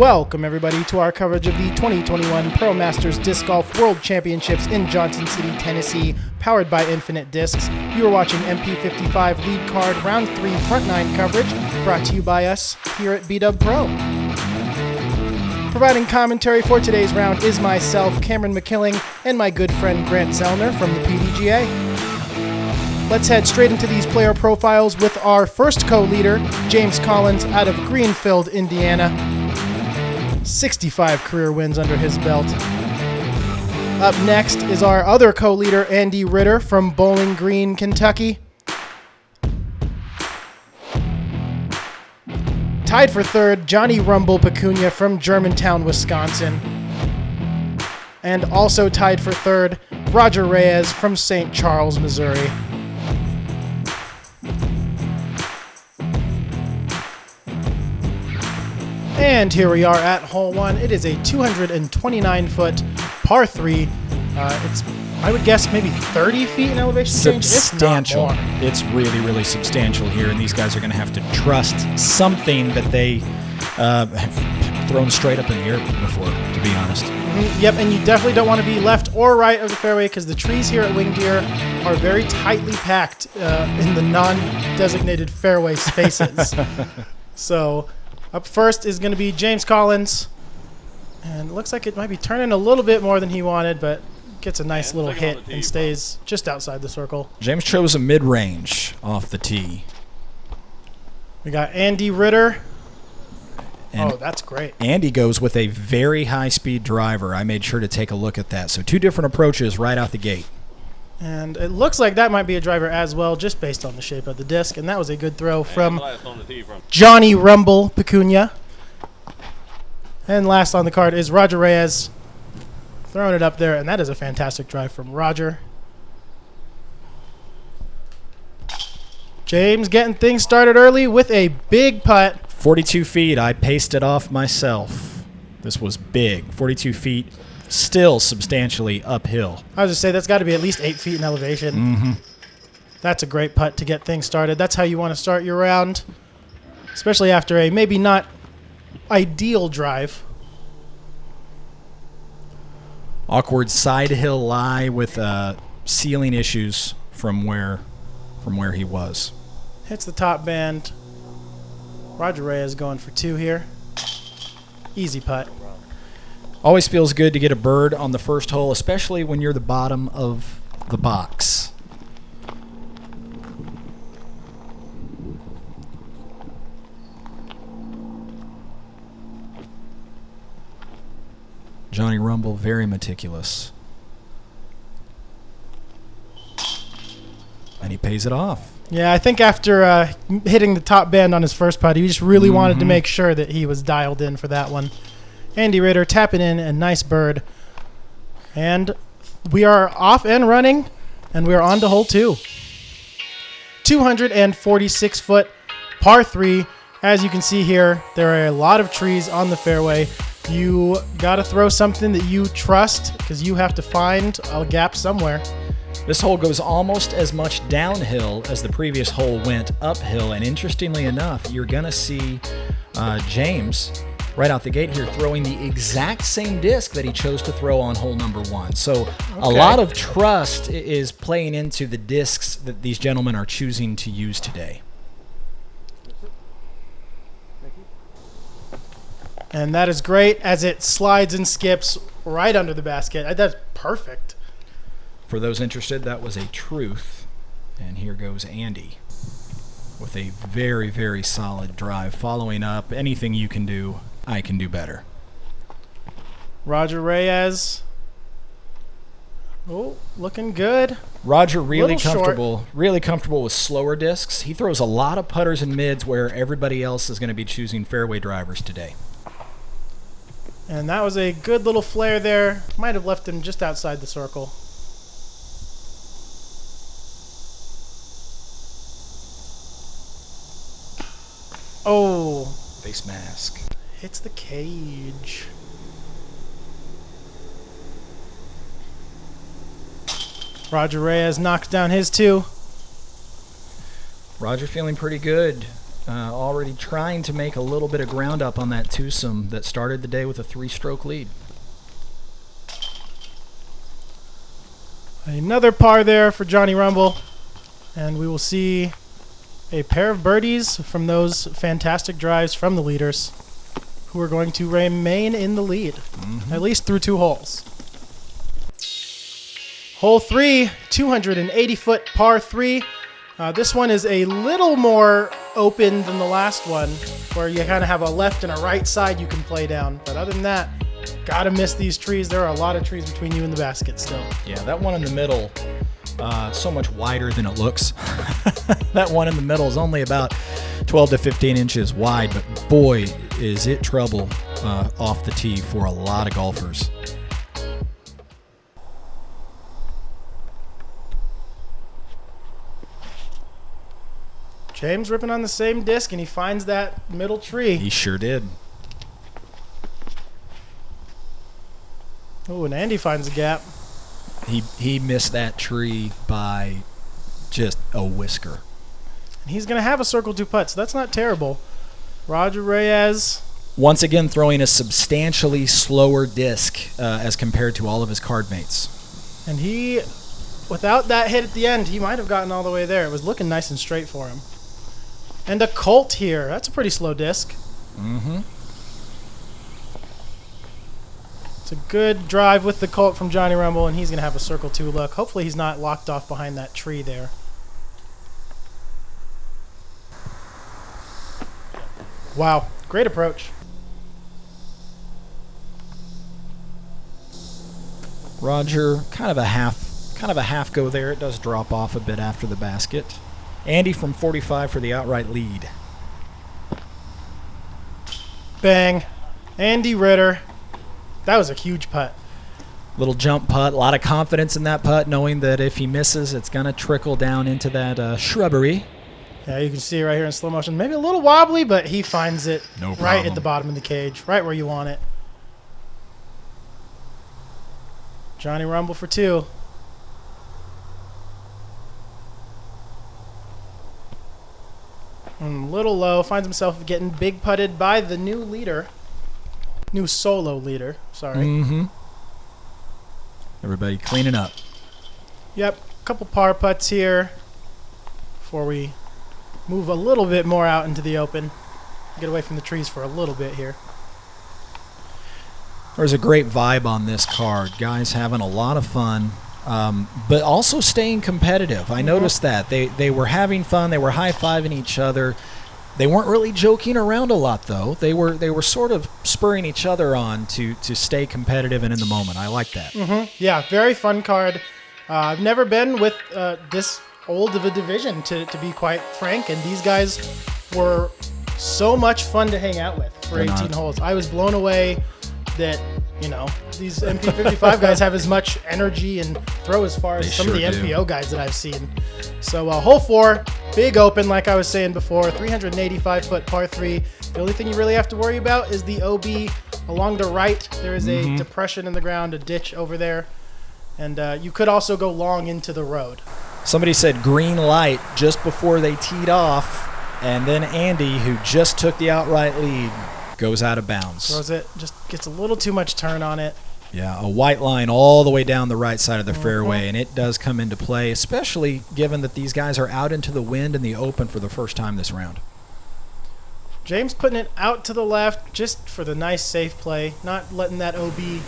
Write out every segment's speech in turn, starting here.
Welcome, everybody, to our coverage of the 2021 Pro Masters Disc Golf World Championships in Johnson City, Tennessee, powered by Infinite Discs. You are watching MP55 Lead Card Round 3 Front 9 coverage, brought to you by us here at BDub Pro. Providing commentary for today's round is myself, Cameron Makiling, and my good friend Grant Zellner from the PDGA. Let's head straight into these player profiles with our first co-leader, James Collins out of Greenfield, Indiana. 65 career wins under his belt. Up next is our other co-leader, Andy Ritter from Bowling Green, Kentucky. Tied for third, Johnny Rumble Pecunia from Germantown, Wisconsin. And also tied for third, Roger Reyes from St. Charles, Missouri. And here we are at hole 1. It is a 229-foot par 3. It's, I would guess, maybe 30 feet in elevation change. Substantial. It's really, really substantial here, and these guys are going to have to trust something that they have thrown straight up in the air before, to be honest. Yep, and you definitely don't want to be left or right of the fairway because the trees here at Winged Deer are very tightly packed in the non-designated fairway spaces. So up first is going to be James Collins. And it looks like it might be turning a little bit more than he wanted, but gets a nice little hit and stays just outside the circle. James chose a mid-range off the tee. We got Andy Ritter. And oh, that's great. Andy goes with a very high-speed driver. I made sure to take a look at that. So two different approaches right out the gate. And it looks like that might be a driver as well, just based on the shape of the disc. And that was a good throw from Johnny Rumble Pecunia. And last on the card is Roger Reyes, throwing it up there. And that is a fantastic drive from Roger. James getting things started early with a big putt. 42 feet. I paced it off myself. This was big. 42 feet. Still substantially uphill. I was just say that's got to be at least 8 feet in elevation. Mm-hmm. That's a great putt to get things started. That's how you want to start your round, especially after a maybe not ideal drive. Awkward side hill lie with ceiling issues from where he was. Hits the top band. Roger Reyes going for 2 here. Easy putt. Always feels good to get a bird on the first hole, especially when you're the bottom of the box. Johnny Rumble, very meticulous. And he pays it off. Yeah, I think after hitting the top band on his first putt, he just really wanted to make sure that he was dialed in for that one. Andy Ritter tapping in a nice bird. And we are off and running, and we are on to hole 2. 246-foot par 3. As you can see here, there are a lot of trees on the fairway. You got to throw something that you trust because you have to find a gap somewhere. This hole goes almost as much downhill as the previous hole went uphill, and interestingly enough, you're going to see James right out the gate here throwing the exact same disc that he chose to throw on hole number 1. So a lot of trust is playing into the discs that these gentlemen are choosing to use today. And that is great as it slides and skips right under the basket. That's perfect. For those interested, that was a truth. And here goes Andy with a very, very solid drive. Following up, anything you can do, I can do better. Roger Reyes. Oh, looking good. Roger really comfortable with slower discs. He throws a lot of putters and mids where everybody else is going to be choosing fairway drivers today. And that was a good little flare there. Might have left him just outside the circle. Oh. Face mask. Hits the cage. Roger Reyes knocks down his 2. Roger feeling pretty good. already trying to make a little bit of ground up on that twosome that started the day with a 3-stroke lead. Another par there for Johnny Rumble, and we will see a pair of birdies from those fantastic drives from the leaders, who are going to remain in the lead, at least through 2 holes. Hole 3, 280-foot par 3. This one is a little more open than the last one, where you kind of have a left and a right side you can play down. But other than that, gotta miss these trees. There are a lot of trees between you and the basket still. Yeah, that one in the middle, so much wider than it looks. That one in the middle is only about 12 to 15 inches wide, but boy, is it trouble off the tee for a lot of golfers. James ripping on the same disc, and he finds that middle tree. He sure did. Oh, and Andy finds a gap. He missed that tree by just a whisker. And he's going to have a circle 2 putt, so that's not terrible. Roger Reyes. Once again throwing a substantially slower disc as compared to all of his card mates. And he, without that hit at the end, he might have gotten all the way there. It was looking nice and straight for him. And a Colt here. That's a pretty slow disc. It's a good drive with the Colt from Johnny Rumble, and he's going to have a circle 2 look. Hopefully he's not locked off behind that tree there. Wow, great approach. Roger, kind of a half go there. It does drop off a bit after the basket. Andy from 45 for the outright lead. Bang. Andy Ritter. That was a huge putt. Little jump putt, a lot of confidence in that putt, knowing that if he misses, it's going to trickle down into that shrubbery. Yeah, you can see it right here in slow motion. Maybe a little wobbly, but he finds it No right problem. at the bottom of the cage, right where you want it. Johnny Rumble for 2. A little low, finds himself getting big putted by the new leader. New solo leader, sorry. Everybody cleaning up. Yep, a couple par putts here before we move a little bit more out into the open. Get away from the trees for a little bit here. There's a great vibe on this card. Guys having a lot of fun, but also staying competitive. I noticed that. They were having fun. They were high-fiving each other. They weren't really joking around a lot, though. They were sort of spurring each other on to stay competitive and in the moment. I like that. Yeah, very fun card. I've never been with this old of a division, to be quite frank, and these guys were so much fun to hang out with for 18 holes. I was blown away that, these MP55 guys have as much energy and throw as far as some of the MPO guys that I've seen. So hole 4, big open, like I was saying before, 385-foot par 3. The only thing you really have to worry about is the OB along the right. There is a depression in the ground, a ditch over there, and you could also go long into the road. Somebody said green light just before they teed off, and then Andy, who just took the outright lead, goes out of bounds. Throws it, just gets a little too much turn on it. Yeah, a white line all the way down the right side of the fairway, and it does come into play, especially given that these guys are out into the wind in the open for the first time this round. James putting it out to the left just for the nice safe play, not letting that OB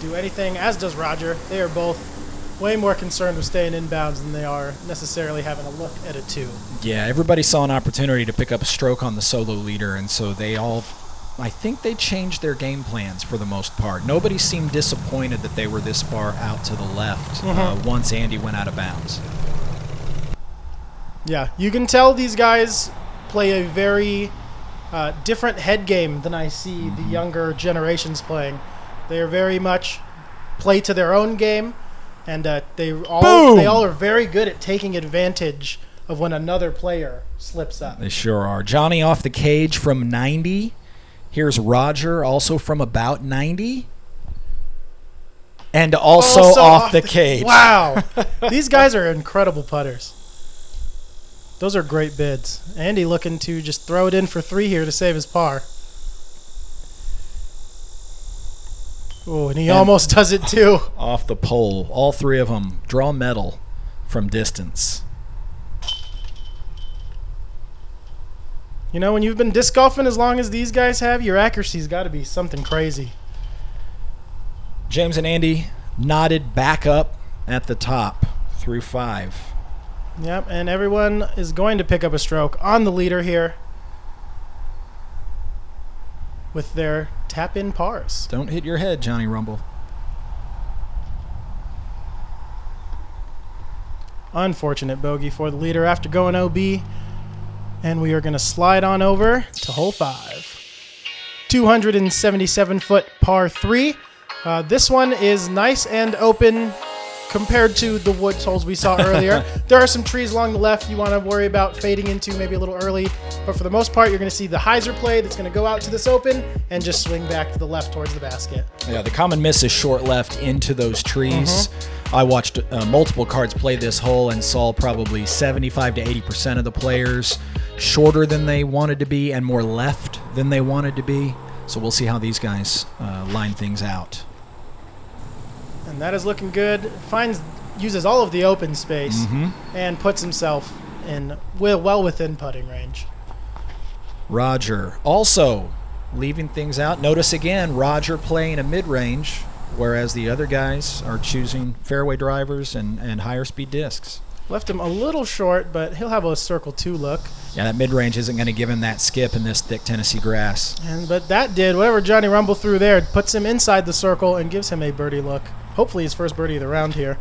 do anything, as does Roger. They are both way more concerned with staying inbounds than they are necessarily having a look at a 2. Yeah, everybody saw an opportunity to pick up a stroke on the solo leader, and so they all, I think they changed their game plans for the most part. Nobody seemed disappointed that they were this far out to the left once Andy went out of bounds. Yeah, you can tell these guys play a very different head game than I see the younger generations playing. They are very much play to their own game, and they all are very good at taking advantage of when another player slips up. They sure are. Johnny off the cage from 90. Here's Roger, also from about 90. And also off the cage. Wow. These guys are incredible putters. Those are great bids. Andy looking to just throw it in for 3 here to save his par. Oh, and he almost does it too. Off the pole. All 3 of them draw metal from distance. You know, when you've been disc golfing as long as these guys have, your accuracy's got to be something crazy. James and Andy knotted back up at the top through 5. Yep, and everyone is going to pick up a stroke on the leader here with their tap-in pars. Don't hit your head, Johnny Rumble. Unfortunate bogey for the leader after going OB. And we are going to slide on over to hole 5. 277-foot par 3. This one is nice and open compared to the woods holes we saw earlier. There are some trees along the left you want to worry about fading into maybe a little early. But for the most part, you're going to see the hyzer play that's going to go out to this open and just swing back to the left towards the basket. Yeah, the common miss is short left into those trees. I watched multiple cards play this hole and saw probably 75 to 80% of the players shorter than they wanted to be and more left than they wanted to be. So we'll see how these guys line things out. And that is looking good. Uses all of the open space and puts himself in well within putting range. Roger also leaving things out. Notice again, Roger playing a mid-range, whereas the other guys are choosing fairway drivers and higher speed discs. Left him a little short, but he'll have a circle 2 look. Yeah, that mid-range isn't going to give him that skip in this thick Tennessee grass. But that did. Whatever Johnny Rumble threw there puts him inside the circle and gives him a birdie look. Hopefully his first birdie of the round here.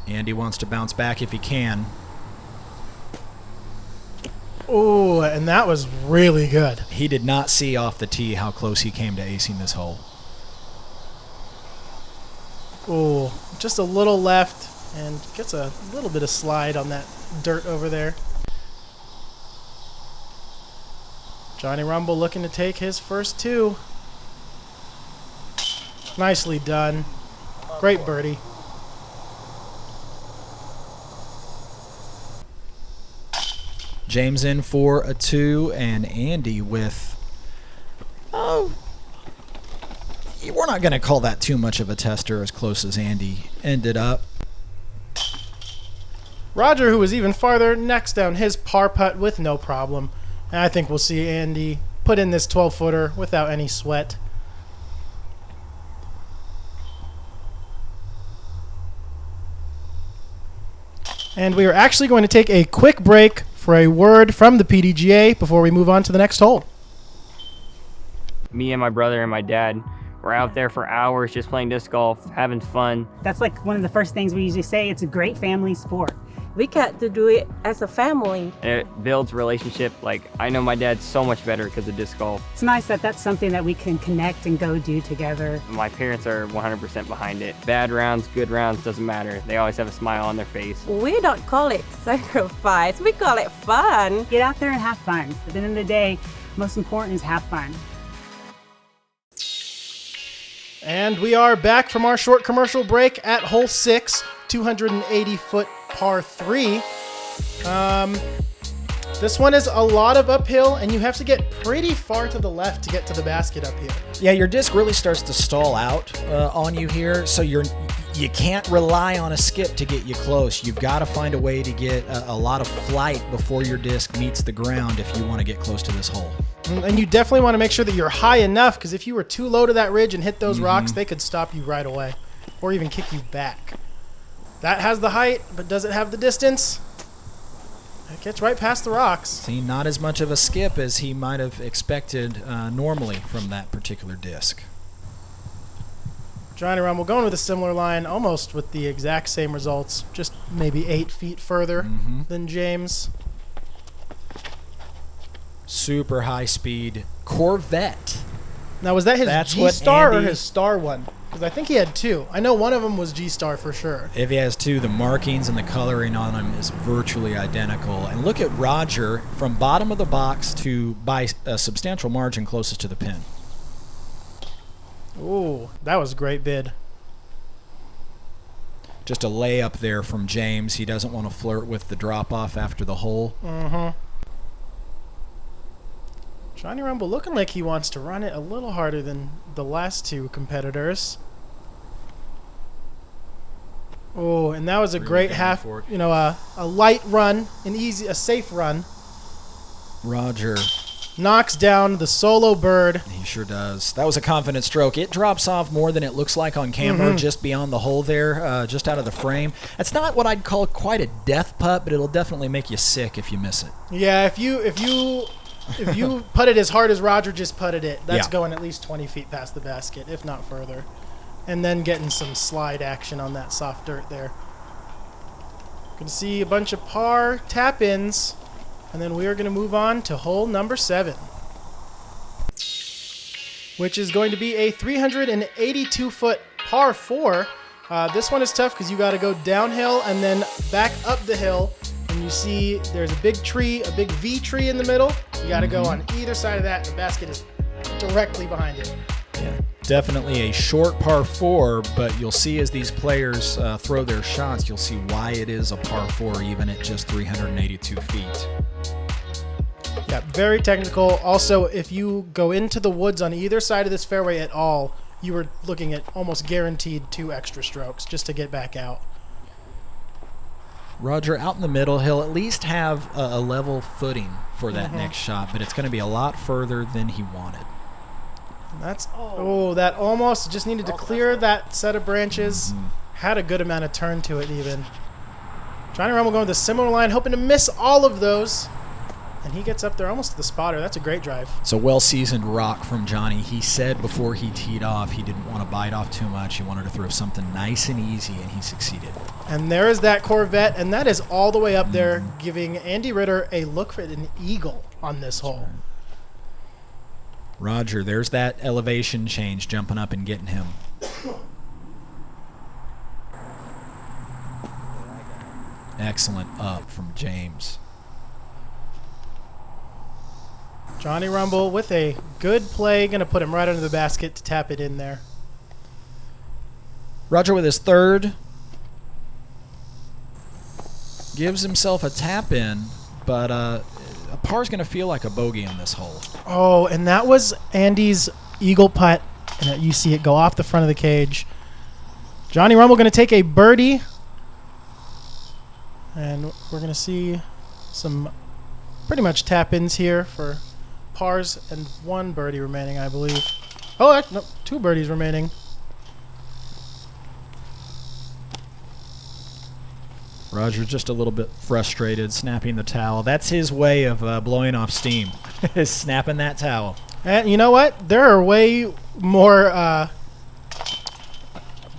Andy wants to bounce back if he can. Oh, and that was really good. He did not see off the tee how close he came to acing this hole. Oh, just a little left and gets a little bit of slide on that dirt over there. Johnny Rumble looking to take his first 2. Nicely done. Great birdie. James in for a 2, and Andy with, we're not going to call that too much of a tester as close as Andy ended up. Roger, who was even farther, next down his par putt with no problem. And I think we'll see Andy put in this 12-footer without any sweat. And we are actually going to take a quick break for a word from the PDGA before we move on to the next hole. Me and my brother and my dad were out there for hours just playing disc golf, having fun. That's like one of the first things we usually say. It's a great family sport. We got to do it as a family. It builds relationship. Like, I know my dad so much better because of disc golf. It's nice that that's something that we can connect and go do together. My parents are 100% behind it. Bad rounds, good rounds, doesn't matter. They always have a smile on their face. We don't call it sacrifice. We call it fun. Get out there and have fun. At the end of the day, most important is have fun. And we are back from our short commercial break at hole 6, 280-foot par 3. This one is a lot of uphill, and you have to get pretty far to the left to get to the basket up here. Yeah, your disc really starts to stall out on you here, so you can't rely on a skip to get you close. You've got to find a way to get a lot of flight before your disc meets the ground if you want to get close to this hole. And you definitely want to make sure that you're high enough, because if you were too low to that ridge and hit those rocks, they could stop you right away or even kick you back. That has the height, but does it have the distance? It gets right past the rocks. See, not as much of a skip as he might have expected normally from that particular disc. Johnny Rumble going with a similar line, almost with the exact same results, just maybe 8 feet further than James. Super high speed Corvette. Now, was that his That's what G-Star or Andy- his Star one? Because I think he had 2. I know one of them was G-Star for sure. If he has 2, the markings and the coloring on them is virtually identical. And look at Roger from bottom of the box to by a substantial margin closest to the pin. Ooh, that was a great bid. Just a layup there from James. He doesn't want to flirt with the drop-off after the hole. Johnny Rumble looking like he wants to run it a little harder than the last two competitors. Oh, and that was a great half, a light run, a safe run. Roger knocks down the solo bird. He sure does. That was a confident stroke. It drops off more than it looks like on camera, just beyond the hole there, just out of the frame. That's not what I'd call quite a death putt, but it'll definitely make you sick if you miss it. Yeah, if you putt it as hard as Roger just putted it, that's going at least 20 feet past the basket, if not further. And then getting some slide action on that soft dirt there. Going to see a bunch of par tap-ins. And then we are going to move on to hole number 7, which is going to be a 382-foot par 4. This one is tough because you got to go downhill and then back up the hill. And you see there's a big tree, a big V tree in the middle. You got to go on either side of that. The basket is directly behind it. Yeah, definitely a short par 4, but you'll see as these players throw their shots, you'll see why it is a par 4 even at just 382 feet. Yeah, very technical. Also, if you go into the woods on either side of this fairway at all, you are looking at almost guaranteed 2 extra strokes just to get back out. Roger, out in the middle, he'll at least have a level footing for that next shot, but it's going to be a lot further than he wanted. That almost just needed to clear that set of branches. Had a good amount of turn to it even. Johnny Rumble going with a similar line, hoping to miss all of those. And he gets up there almost to the spotter. That's a great drive. It's a well-seasoned rock from Johnny. He said before he teed off he didn't want to bite off too much. He wanted to throw something nice and easy, and he succeeded. And there is that Corvette, and that is all the way up there, giving Andy Ritter a look for an eagle on this hole. Roger, there's that elevation change jumping up and getting him. Excellent up from James. Johnny Rumble with a good play, going to put him right under the basket to tap it in there. Roger with his third. Gives himself a tap in, but a par's going to feel like a bogey on this hole. Oh, and that was Andy's eagle putt. And you see it go off the front of the cage. Johnny Rumble going to take a birdie. And we're going to see some pretty much tap-ins here for pars and 1 birdie remaining, I believe. Oh, no, 2 birdies remaining. Roger just a little bit frustrated, snapping the towel. That's his way of blowing off steam, is snapping that towel. And you know what? There are way more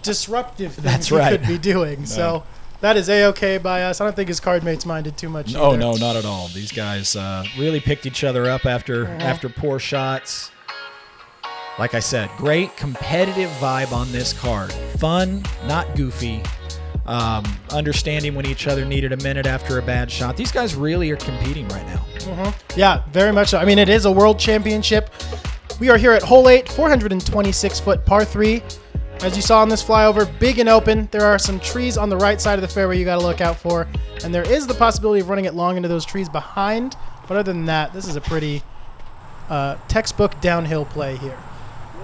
disruptive things he could be doing. No. So that is A-okay by us. I don't think his card mates minded too much either. Oh, no, not at all. These guys really picked each other up after poor shots. Like I said, great competitive vibe on this card. Fun, not goofy. Understanding when each other needed a minute after a bad shot. These guys really are competing right now. Yeah, very much so. I mean, it is a world championship. We are here at hole 8, 426-foot par 3. As you saw on this flyover, big and open. There are some trees on the right side of the fairway you got to look out for. And there is the possibility of running it long into those trees behind. But other than that, this is a pretty textbook downhill play here.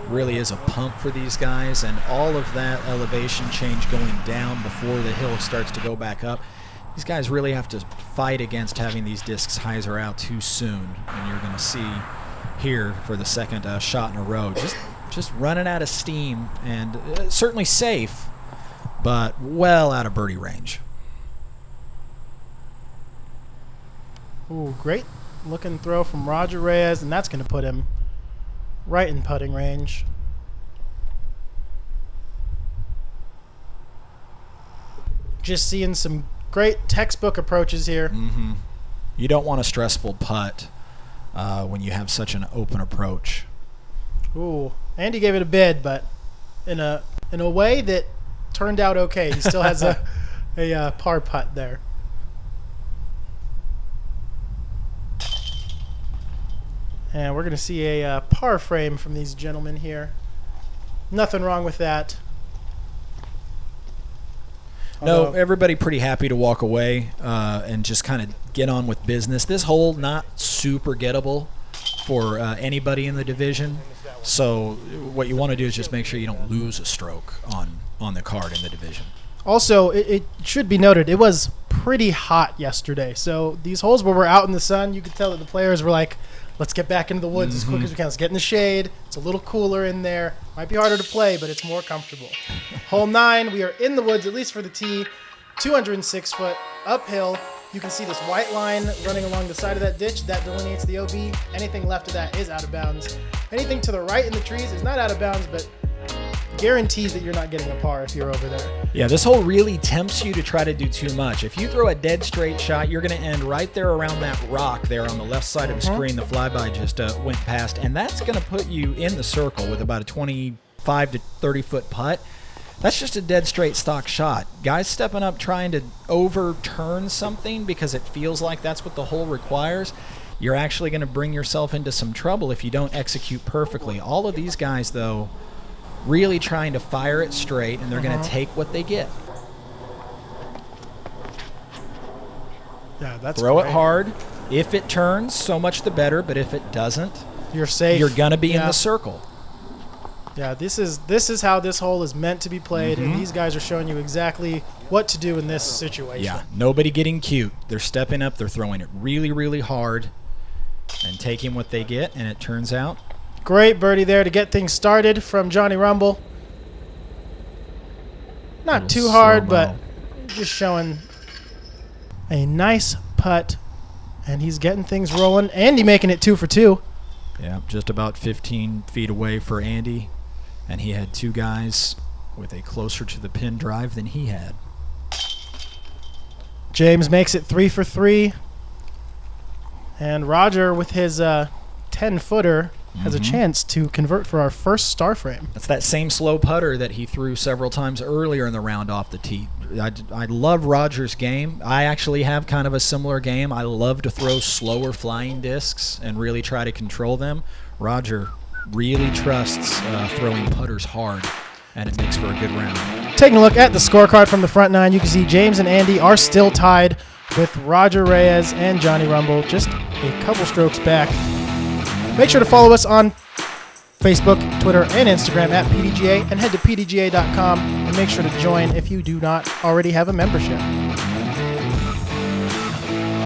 Really is a pump for these guys, and all of that elevation change going down before the hill starts to go back up. These guys really have to fight against having these discs hyzer out too soon, and you're going to see here for the second shot in a row just running out of steam, and certainly safe, but well out of birdie range. Ooh, great looking throw from Roger Reyes, and that's going to put him right in putting range. Just seeing some great textbook approaches here. You don't want a stressful putt when you have such an open approach. Ooh, Andy gave it a bid, but in a way that turned out okay. He still has a par putt there. And we're going to see a par frame from these gentlemen here. Nothing wrong with that. No, everybody pretty happy to walk away and just kind of get on with business. This hole not super gettable for anybody in the division. So what you want to do is just make sure you don't lose a stroke on the card in the division. Also, it should be noted, it was pretty hot yesterday. So these holes where we're out in the sun, you could tell that the players were like, let's get back into the woods as quick as we can. Let's get in the shade. It's a little cooler in there. Might be harder to play, but it's more comfortable. Hole 9, we are in the woods, at least for the tee. 206 foot uphill. You can see this white line running along the side of that ditch. That delineates the OB. Anything left of that is out of bounds. Anything to the right in the trees is not out of bounds, but guarantees that you're not getting a par if you're over there. Yeah, this hole really tempts you to try to do too much. If you throw a dead straight shot, you're going to end right there around that rock there on the left side of the screen the flyby just went past, and that's going to put you in the circle with about a 25 to 30 foot putt. That's just a dead straight stock shot. Guys stepping up trying to overturn something because it feels like that's what the hole requires, you're actually going to bring yourself into some trouble if you don't execute perfectly. All of these guys, though, really trying to fire it straight, and they're going to take what they get. Yeah, that's Throw great. it hard. If it turns, so much the better, but if it doesn't, you're safe. You're going to be in the circle. Yeah, this is how this hole is meant to be played, and these guys are showing you exactly what to do in this situation. Yeah, nobody getting cute. They're stepping up. They're throwing it really, really hard and taking what they get, and it turns out. Great birdie there to get things started from Johnny Rumble. Not too hard, but just showing a nice putt, and he's getting things rolling. Andy making it 2 for 2. Yeah, just about 15 feet away for Andy, and he had two guys with a closer to the pin drive than he had. James makes it 3 for 3, and Roger with his 10-footer has a chance to convert for our first star frame. That's that same slow putter that he threw several times earlier in the round off the tee. I love Roger's game. I actually have kind of a similar game. I love to throw slower flying discs and really try to control them. Roger really trusts throwing putters hard, and it makes for a good round. Taking a look at the scorecard from the front nine, you can see James and Andy are still tied with Roger Reyes and Johnny Rumble, just a couple strokes back. Make sure to follow us on Facebook, Twitter, and Instagram at PDGA, and head to pdga.com and make sure to join if you do not already have a membership.